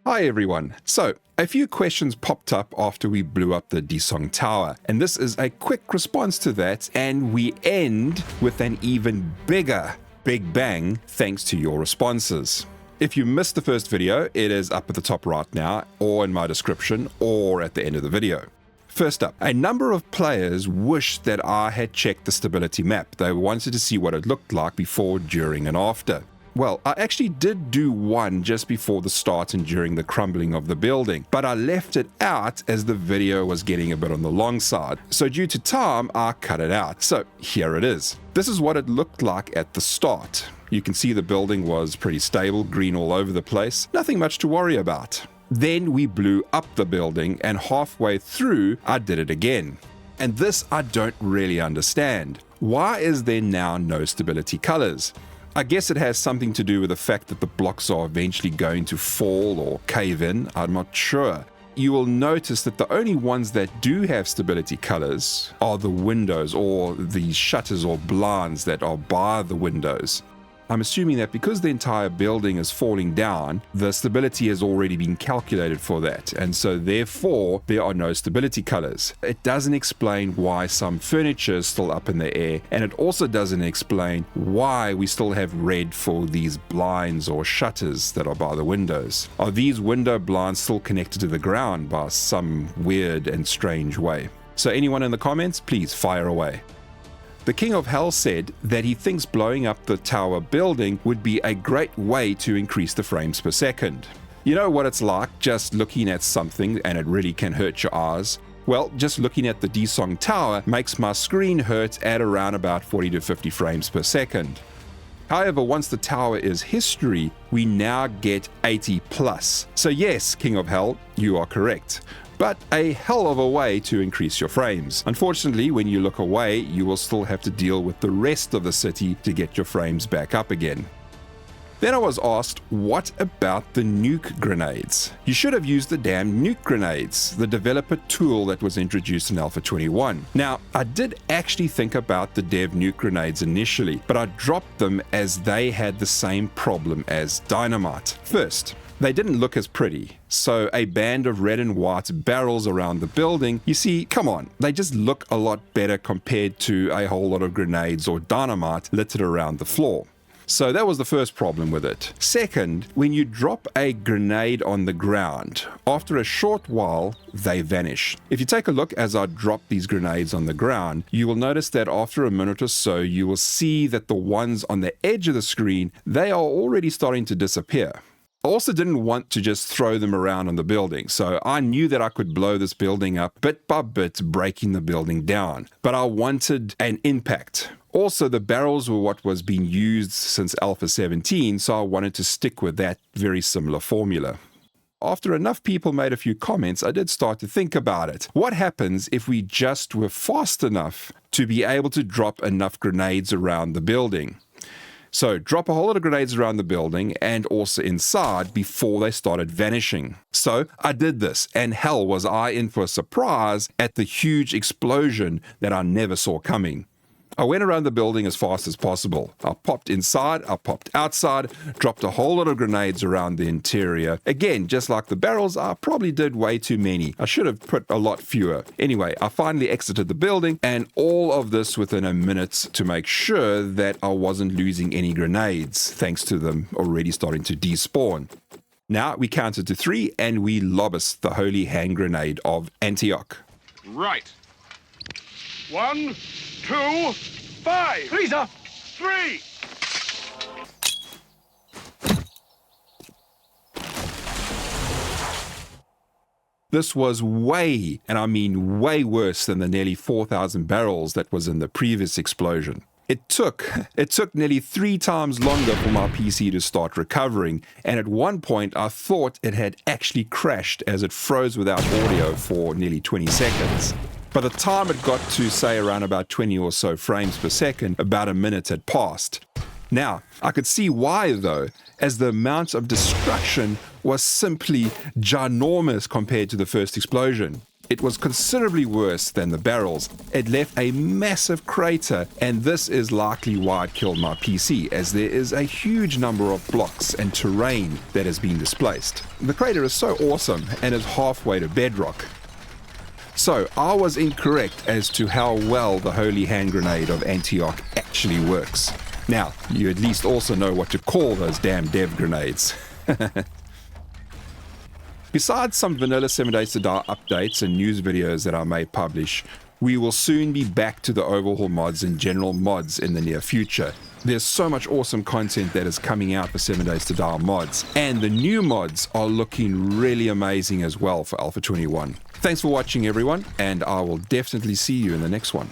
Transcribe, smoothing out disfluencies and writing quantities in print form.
Hi everyone. So, a few questions popped up after we blew up the Dishong Tower, and this is a quick response to that, and we end with an even bigger Big Bang thanks to your responses. If you missed the first video, it is up at the top right now, or in my description, or at the end of the video. First up, a number of players wished that I had checked the stability map. They wanted to see what it looked like before, during, and after. Well, I actually did do one just before the start and during the crumbling of the building, but I left it out as the video was getting a bit on the long side. So due to time, I cut it out. So here it is. This is what it looked like at the start. You can see the building was pretty stable, green all over the place, nothing much to worry about. Then we blew up the building, and halfway through, I did it again. And this I don't really understand. Why is there now no stability colors? I guess it has something to do with the fact that the blocks are eventually going to fall or cave in, I'm not sure. You will notice that the only ones that do have stability colors are the windows or the shutters or blinds that are by the windows. I'm assuming that because the entire building is falling down, the stability has already been calculated for that, and so therefore there are no stability colors. It doesn't explain why some furniture is still up in the air, and it also doesn't explain why we still have red for these blinds or shutters that are by the windows. Are these window blinds still connected to the ground by some weird and strange way? So anyone in the comments, please fire away. The King of Hell said that he thinks blowing up the tower building would be a great way to increase the frames per second. You know what it's like just looking at something and it really can hurt your eyes? Well, just looking at the Dishong Tower makes my screen hurt at around about 40 to 50 frames per second. However, once the tower is history, we now get 80 plus. So yes, King of Hell, you are correct. But a hell of a way to increase your frames. Unfortunately, when you look away, you will still have to deal with the rest of the city to get your frames back up again. Then I was asked, what about the Nuke Grenades? You should have used the damn Nuke Grenades, the developer tool that was introduced in Alpha 21. Now, I did actually think about the dev Nuke Grenades initially, but I dropped them as they had the same problem as Dynamite. First, they didn't look as pretty, so a band of red and white barrels around the building, you see, come on, they just look a lot better compared to a whole lot of grenades or dynamite littered around the floor. So that was the first problem with it. Second, when you drop a grenade on the ground, after a short while, they vanish. If you take a look as I drop these grenades on the ground, you will notice that after a minute or so, you will see that the ones on the edge of the screen, they are already starting to disappear. I also didn't want to just throw them around on the building, so I knew that I could blow this building up bit by bit, breaking the building down. But I wanted an impact. Also, the barrels were what was being used since Alpha 17, so I wanted to stick with that very similar formula. After enough people made a few comments, I did start to think about it. What happens if we just were fast enough to be able to drop enough grenades around the building? So drop a whole lot of grenades around the building and also inside before they started vanishing. So I did this, and hell was I in for a surprise at the huge explosion that I never saw coming. I went around the building as fast as possible. I popped inside, I popped outside, dropped a whole lot of grenades around the interior. Again, just like the barrels, I probably did way too many. I should have put a lot fewer. Anyway, I finally exited the building, and all of this within a minute to make sure that I wasn't losing any grenades, thanks to them already starting to despawn. Now we counted to 3, and we lobused the holy hand grenade of Antioch. Right. 1, 2, 5. 3, sir. 3. This was way, and I mean way worse than the nearly 4,000 barrels that was in the previous explosion. It took nearly 3 times longer for my PC to start recovering, and at one point I thought it had actually crashed as it froze without audio for nearly 20 seconds. By the time it got to, say, around about 20 or so frames per second, about a minute had passed. Now, I could see why though, as the amount of destruction was simply ginormous compared to the first explosion. It was considerably worse than the barrels. It left a massive crater, and this is likely why it killed my PC, as there is a huge number of blocks and terrain that has been displaced. The crater is so awesome and is halfway to bedrock. So I was incorrect as to how well the holy hand grenade of Antioch actually works. Now, you at least also know what to call those damn dev grenades. Besides some vanilla 7 Days to Die updates and news videos that I may publish, we will soon be back to the Overhaul mods and general mods in the near future. There's so much awesome content that is coming out for 7 Days to Die mods, and the new mods are looking really amazing as well for Alpha 21. Thanks for watching everyone, and I will definitely see you in the next one.